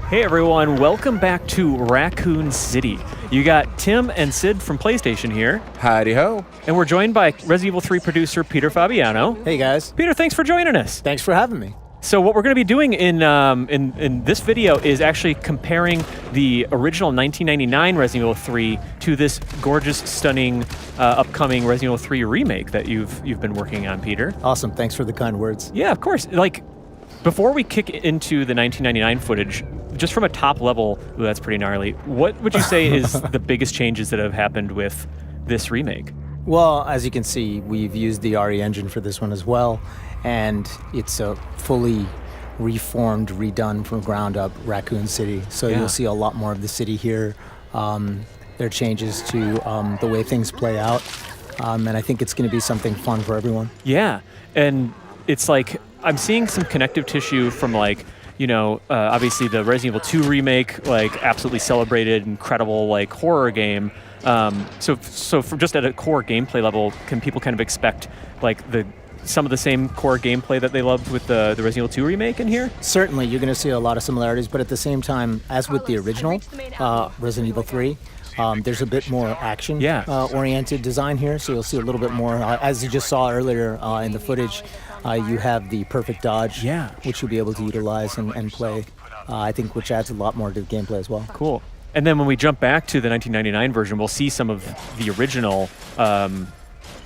Hey everyone, welcome back to Raccoon City. You got Tim and Sid from PlayStation here. Howdy ho. And we're joined by Resident Evil 3 producer Peter Fabiano. Hey guys. Peter, thanks for joining us. Thanks for having me. So what we're going to be doing in this video is actually comparing the original 1999 Resident Evil 3 to this gorgeous, stunning, upcoming Resident Evil 3 remake that you've been working on, Peter. Awesome. Thanks for the kind words. Yeah, of course. Before we kick into the 1999 footage, just from a top level, that's pretty gnarly. What would you say is the biggest changes that have happened with this remake? Well, as you can see, we've used the RE engine for this one as well, and it's a fully reformed, redone from ground up Raccoon City. So You'll see a lot more of the city here. There are changes to the way things play out, and I think it's going to be something fun for everyone. Yeah, and it's like I'm seeing some connective tissue from obviously the Resident Evil 2 remake, absolutely celebrated, incredible horror game. So from just at a core gameplay level, can people kind of expect some of the same core gameplay that they loved with the Resident Evil 2 remake in here? Certainly, you're going to see a lot of similarities, but at the same time, as with the original Resident Evil 3, there's a bit more action oriented design here, so you'll see a little bit more. As you just saw earlier in the footage, you have the perfect dodge, which you'll be able to utilize and play, I think, which adds a lot more to the gameplay as well. Cool. And then when we jump back to the 1999 version, we'll see some of the original,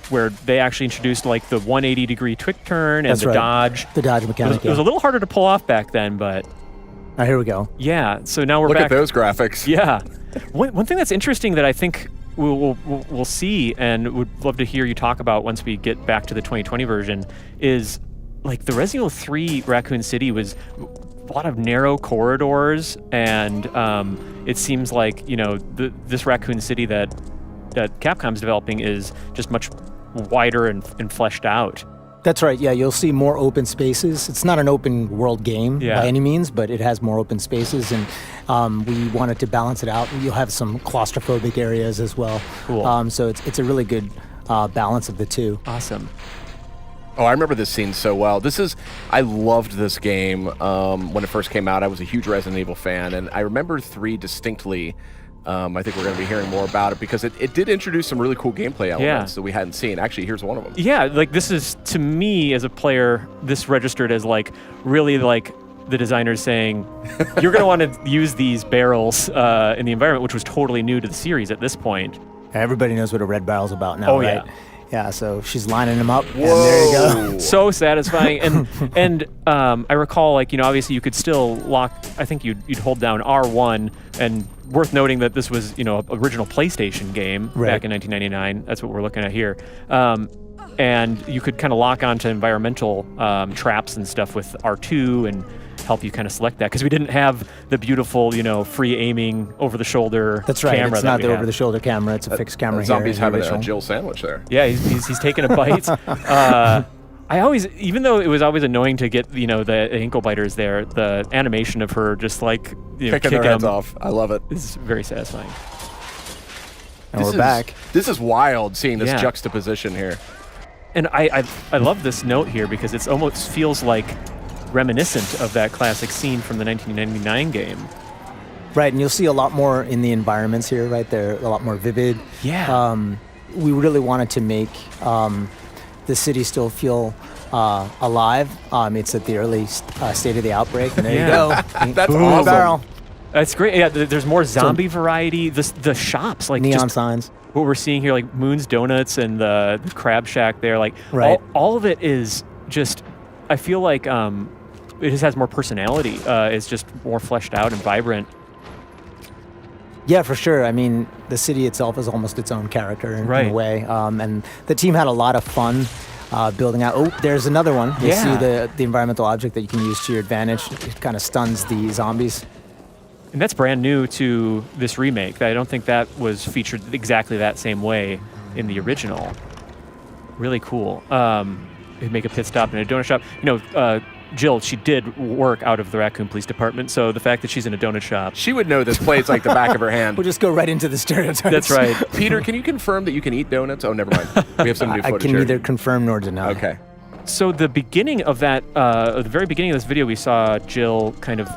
where they actually introduced the 180-degree quick turn and dodge. The dodge mechanic. It was a little harder to pull off back then, but... Here we go. Yeah, so now we're back. Look at those graphics. Yeah. One thing that's interesting that I think we'll see and would love to hear you talk about once we get back to the 2020 version is the Resident Evil 3 Raccoon City was a lot of narrow corridors, and it seems like this Raccoon City that Capcom's developing is just much wider and fleshed out. That's right. Yeah, you'll see more open spaces. It's not an open world game by any means, but it has more open spaces, and we wanted to balance it out. You'll have some claustrophobic areas as well. Cool. So it's a really good balance of the two. Awesome. Oh, I remember this scene so well. I loved this game when it first came out. I was a huge Resident Evil fan, and I remember 3 distinctly. I think we're going to be hearing more about it because it did introduce some really cool gamelay elements that we hadn't seen. Actually, here's one of them. Yeah, this is, to me as a player, this registered as really the designers saying, you're going to want to use these barrels in the environment, which was totally new to the series at this point. Everybody knows what a red barrel's about now, right? Yeah. Yeah, so she's lining them up, Whoa. and there you go. So satisfying. And I recall, obviously you could still lock, I think you'd hold down R1, and worth noting that this was, original PlayStation game back in 1999. That's what we're looking at here. And you could kind of lock onto environmental traps and stuff with R2 and help you kind of select that, because we didn't have the beautiful, free aiming over-the-shoulder That's right. camera. It's not the over-the-shoulder camera. It's a fixed camera. Zombie's here having a Jill sandwich there. Yeah, he's taking a bite. I always, even though it was always annoying to get the ankle biters there, the animation of her just kicking their heads off. I love it. Is very satisfying. And we're back. This is wild, seeing this juxtaposition here. And I love this note here because it almost feels reminiscent of that classic scene from the 1999 game. Right, and you'll see a lot more in the environments here, right? They're a lot more vivid. Yeah. We really wanted to make the city still feel alive. It's at the early state of the outbreak, and there you go. That's awesome. Barrel. That's great. Yeah, there's more zombie variety. The shops, neon signs. What we're seeing here, Moon's Donuts and the Crab Shack there, right. all of it is just, I feel like it just has more personality. It's just more fleshed out and vibrant. Yeah, for sure. I mean, the city itself is almost its own character in a way. And the team had a lot of fun building out. Oh, there's another one. You see the environmental object that you can use to your advantage. It kind of stuns the zombies. And that's brand new to this remake. I don't think that was featured exactly that same way in the original. Really cool. Make a pit stop in a donut shop. Jill, she did work out of the Raccoon Police Department, so the fact that she's in a donut shop... She would know this place like the back of her hand. We'll just go right into the stereotypes. That's right. Peter, can you confirm that you can eat donuts? Oh, never mind. We have some new footage I can neither confirm nor deny. Okay. So the beginning of that, the very beginning of this video, we saw Jill kind of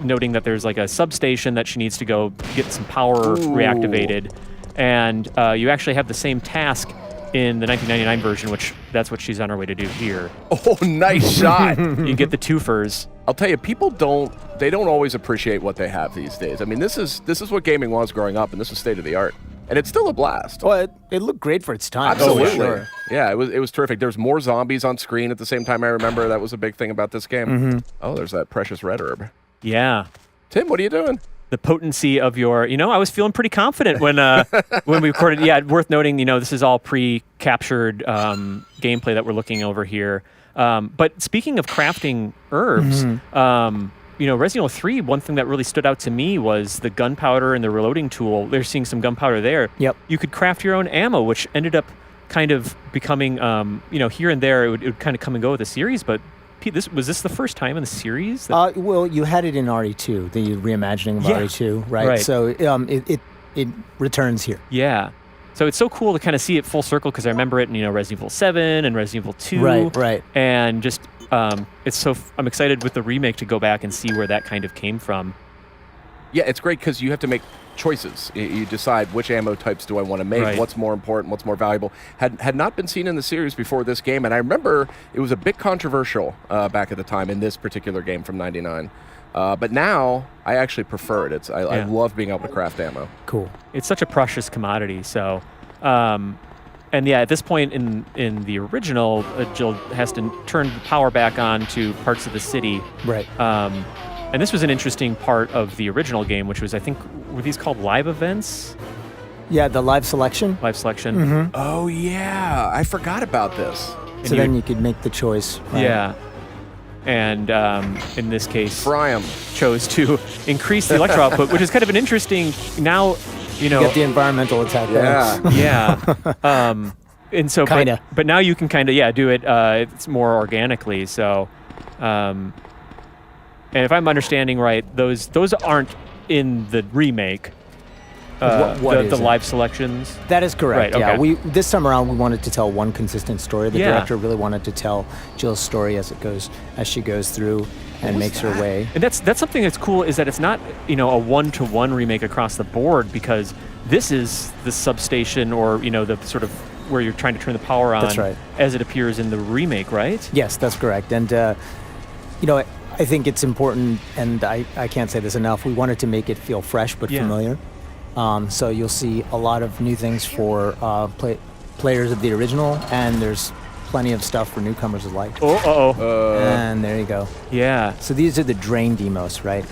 noting that there's like a substation that she needs to go get some power reactivated. And you actually have the same task in the 1999 version, which that's what she's on her way to do here. Oh, nice shot. You get the twofers. I'll tell you, people don't always appreciate what they have these days. I mean, this is what gaming was growing up, and this is state of the art. And it's still a blast. Well, it looked great for its time. Absolutely. Oh, sure. Yeah, it was terrific. There's more zombies on screen at the same time. I remember that was a big thing about this game. Oh, there's that precious red herb. Yeah. Tim, what are you doing? The potency of your, I was feeling pretty confident when when we recorded. Yeah, worth noting, this is all pre-captured gameplay that we're looking over here. But speaking of crafting herbs, Resident Evil 3, one thing that really stood out to me was the gunpowder and the reloading tool. They're seeing some gunpowder there. Yep. You could craft your own ammo, which ended up kind of becoming, here and there, it would kind of come and go with the series, but Pete, was this the first time in the series? Well, you had it in RE2, the reimagining of RE2, right? So it returns here. Yeah. So it's so cool to kind of see it full circle because I remember it in Resident Evil 7 and Resident Evil 2. Right. And just I'm excited with the remake to go back and see where that kind of came from. Yeah, it's great because you have to make choices. You decide which ammo types do I want to make, what's more important, what's more valuable. Had not been seen in the series before this game, and I remember it was a bit controversial back at the time in this particular game from '99. But now I actually prefer it. I love being able to craft ammo. Cool. It's such a precious commodity. So, and yeah, at this point in the original, Jill has to turn the power back on to parts of the city. Right. And this was an interesting part of the original game, which was, I think, were these called live events? Yeah, the live selection. Live selection. Oh, yeah. I forgot about this. So then you could make the choice. Right? Yeah. And in this case, Fry 'em. chose to increase the electro output, which is kind of an interesting, now, You get the environmental attack. Yeah. And so, Kinda. but now you can kind of, do it, it's more organically. So, and if I'm understanding right, those aren't in the remake. The live selections. That is correct. Right, Yeah, okay. this time around we wanted to tell one consistent story. The Yeah. director really wanted to tell Jill's story as she goes through and makes her way. And that's something that's cool is that it's not a one-to-one remake across the board because this is the substation or the sort of where you're trying to turn the power on. That's right. As it appears in the remake, right? Yes, that's correct. And I think it's important, and I can't say this enough. We wanted to make it feel fresh but familiar. So you'll see a lot of new things for players of the original, and there's plenty of stuff for newcomers alike. And there you go. Yeah. So these are the drain demos, right?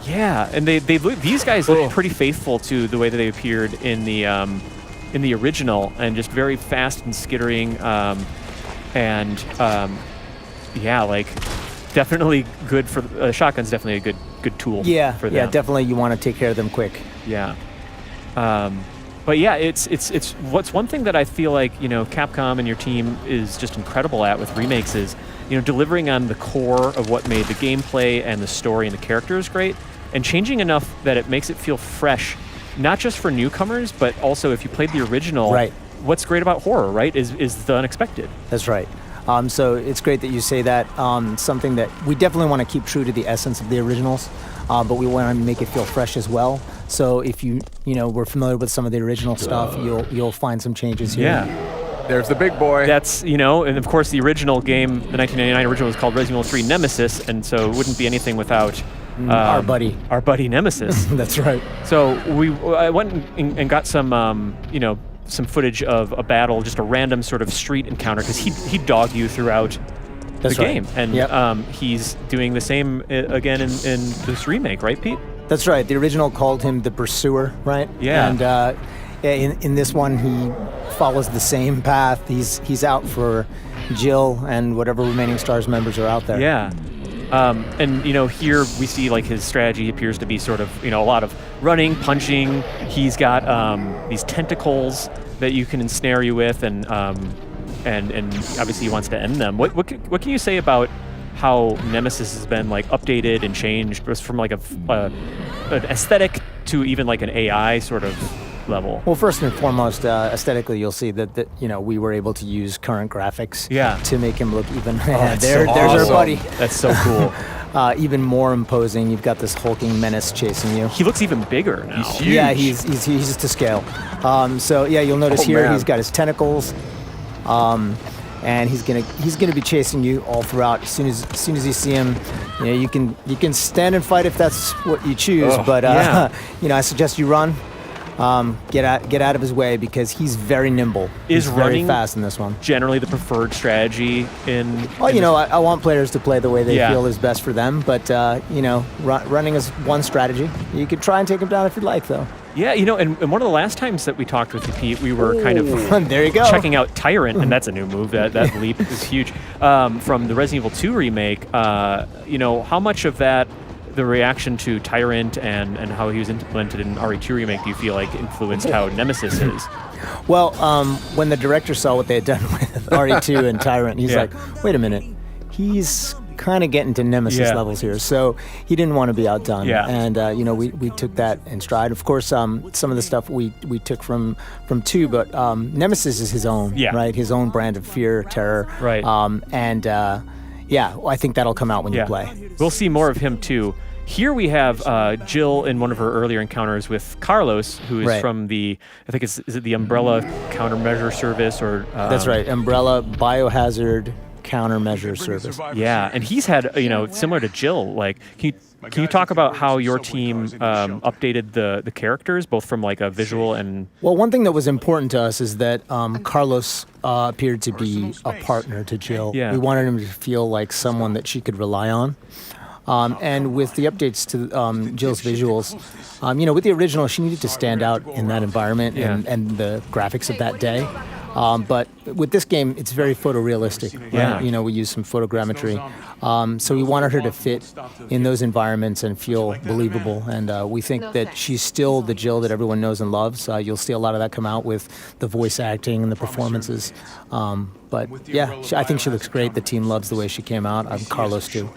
Yeah, and these guys look pretty faithful to the way that they appeared in the original, and just very fast and skittering, definitely good for shotgun's definitely a good tool. For them. Yeah, definitely. You want to take care of them quick. Yeah. But yeah, it's what's one thing that I feel like Capcom and your team is just incredible at with remakes is delivering on the core of what made the gameplay and the story and the characters great, and changing enough that it makes it feel fresh, not just for newcomers, but also if you played the original. Right. What's great about horror, right, is the unexpected. That's right. So it's great that you say that. Something that we definitely want to keep true to the essence of the originals, but we want to make it feel fresh as well. So if we're familiar with some of the original stuff, you'll find some changes here. Yeah. There's the big boy. That's, and of course the original game, the 1999 original, was called Resident Evil 3 Nemesis, and so it wouldn't be anything without our buddy Nemesis. That's right. So I went and got some, some footage of a battle, just a random sort of street encounter, because he dogged you throughout the game, and he's doing the same again in this remake, right, Pete? That's right. The original called him the Pursuer, right? Yeah. And in this one, he follows the same path. He's out for Jill and whatever remaining STARS members are out there. Yeah. And here we see like his strategy appears to be sort of a lot of running, punching. He's got these tentacles that you can ensnare you with, and obviously he wants to end them. What can you say about how Nemesis has been like updated and changed, just from like an aesthetic to even like an AI sort of level? Well, first and foremost, aesthetically, you'll see that we were able to use current graphics to make him look even. There's awesome. our buddy. That's so cool. even more imposing. You've got this hulking menace chasing you. He looks even bigger now. He's huge. Yeah, he's to scale. So yeah, you'll notice here he's got his tentacles, and he's gonna be chasing you all throughout. As soon as you see him, you can stand and fight if that's what you choose. But I suggest you run. Get out of his way because he's very nimble. He's very fast in this one. Generally the preferred strategy in... Well, I want players to play the way they feel is best for them, but, running is one strategy. You could try and take him down if you'd like, though. Yeah, and one of the last times that we talked with you, Pete, we were kind of there you go. checking out Tyrant, and that's a new move. That leap is huge. From the Resident Evil 2 remake, how much of that, the reaction to Tyrant and how he was implemented in RE2 remake, do you feel like influenced how Nemesis is? Well, when the director saw what they had done with RE2 and Tyrant, he's like, wait a minute, he's kind of getting to Nemesis levels here, so he didn't want to be outdone. Yeah. And we took that in stride. Of course, some of the stuff we took from 2, but Nemesis is his own, right? His own brand of fear, terror, right? I think that'll come out when you play. We'll see more of him too. Here we have Jill in one of her earlier encounters with Carlos, who is from the, I think is it the Umbrella Countermeasure Service or... That's right, Umbrella Biohazard Countermeasure Service. Yeah, and he's had, similar to Jill, like, can you talk about how your team updated the characters, both from like a visual and... Well, one thing that was important to us is that Carlos appeared to be a partner to Jill. Yeah. We wanted him to feel like someone that she could rely on. And with the updates to Jill's visuals, with the original, she needed to stand out in that environment and the graphics of that day. But with this game, it's very photorealistic. Right? Yeah. We use some photogrammetry. So we wanted her to fit in those environments and feel believable. And we think that she's still the Jill that everyone knows and loves. You'll see a lot of that come out with the voice acting and the performances. But yeah, I think she looks great. The team loves the way she came out. Carlos too.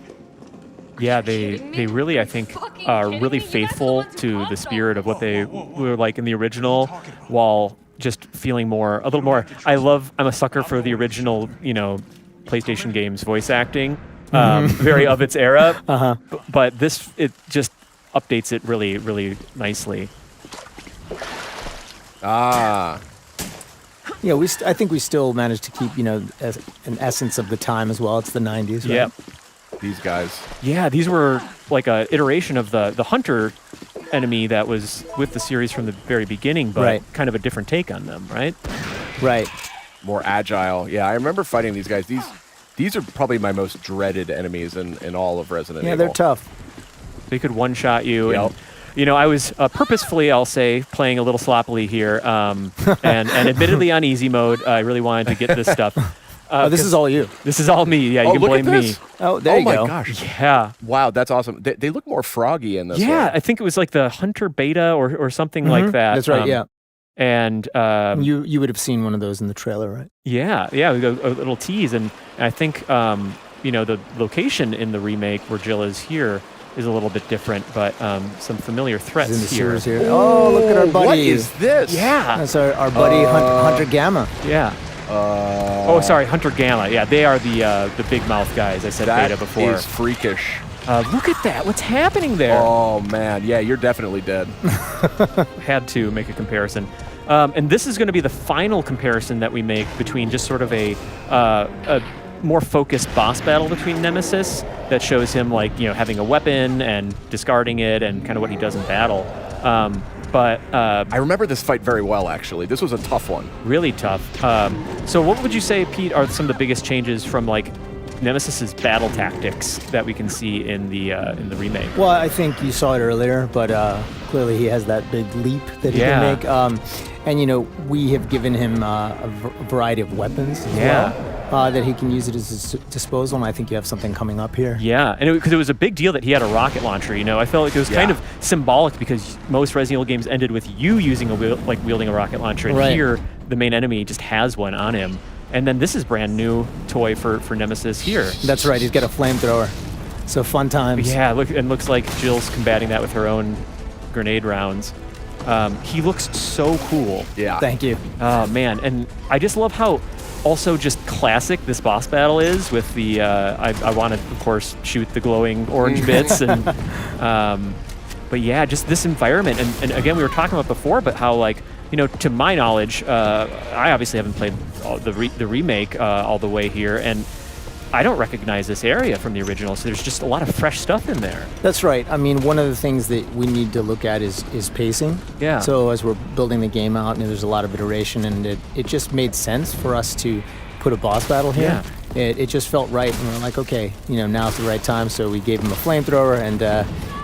Yeah, they really, I think, are really faithful to the spirit of what they were like in the original, while just feeling a little more. I'm a sucker for the original, PlayStation games voice acting, very of its era. But it just updates it really, really nicely. Yeah, I think we still managed to keep, an essence of the time as well. It's the 90s, right? Yeah. These guys. Yeah, these were like a iteration of the Hunter enemy that was with the series from the very beginning, but kind of a different take on them, right? Right. More agile. Yeah, I remember fighting these guys. These are probably my most dreaded enemies in all of Resident Evil. Yeah, they're tough. They could one-shot you. Yep. And, I was purposefully, I'll say, playing a little sloppily here, and admittedly on easy mode. I really wanted to get this stuff. This is all you. This is all me. Yeah, you can blame me. Oh, there you go. Oh my gosh. Yeah. Wow, that's awesome. They look more froggy in this one. Yeah, I think it was like the Hunter Beta or something like that. That's right, yeah. And you would have seen one of those in the trailer, right? Yeah, we got a little tease, and I think the location in the remake where Jill is here is a little bit different, but some familiar threats in the here. sewers here. Oh, look at our buddy. What is this? Yeah, that's our buddy Hunter Gamma. Yeah. Hunter Gamma. Yeah, they are the big mouth guys. I said beta before. That is freakish. Look at that. What's happening there? Oh, man. Yeah, you're definitely dead. Had to make a comparison. And this is going to be the final comparison that we make between just sort of a more focused boss battle between Nemesis that shows him having a weapon and discarding it and kind of what he does in battle. But I remember this fight very well, actually. This was a tough one. Really tough. So what would you say, Pete, are some of the biggest changes from Nemesis's battle tactics that we can see in the remake? Well, I think you saw it earlier, but clearly he has that big leap that he can make. And we have given him a variety of weapons as well that he can use at his disposal, and I think you have something coming up here. Yeah, and because it was a big deal that he had a rocket launcher. I felt like it was kind of symbolic because most Resident Evil games ended with you using wielding a rocket launcher, and here the main enemy just has one on him. And then this is brand new toy for Nemesis here. That's right. He's got a flamethrower. So fun times. Yeah, looks like Jill's combating that with her own grenade rounds. He looks so cool. Yeah. Thank you. Oh man, and I just love how also just classic this boss battle is with the, I want to, of course, shoot the glowing orange bits. And but yeah, just this environment. And again, we were talking about before, but how, like, you know, to my knowledge, I obviously haven't played the remake all the way here, and I don't recognize this area from the original, so there's just a lot of fresh stuff in there. That's right. I mean, one of the things that we need to look at is pacing. Yeah. So as we're building the game out, and there's a lot of iteration, and it just made sense for us to put a boss battle here. Yeah. It just felt right, and we're like, okay, you know, now's the right time. So we gave him a flamethrower, and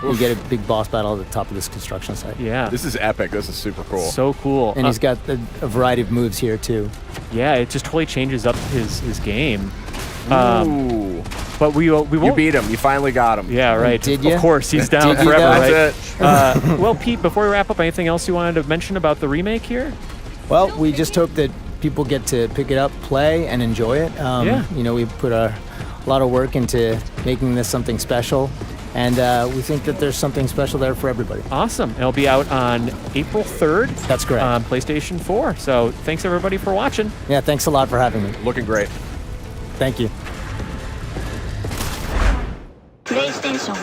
we get a big boss battle at the top of this construction site. Yeah. This is epic. This is super cool. So cool. And he's got a variety of moves here too. Yeah, it just totally changes up his game. Ooh. But we won't. You beat him. You finally got him. Yeah, right. Did you? Of course, he's down Did you forever, though? right? That's it. Well, Pete, before we wrap up, anything else you wanted to mention about the remake here? Well, we just hope that people get to pick it up, play, and enjoy it. Yeah. You know, we put a lot of work into making this something special, and we think that there's something special there for everybody. Awesome. It'll be out on April 3rd. That's correct. On PlayStation 4. So thanks, everybody, for watching. Yeah, thanks a lot for having me. Looking great. Thank you. プレイステーション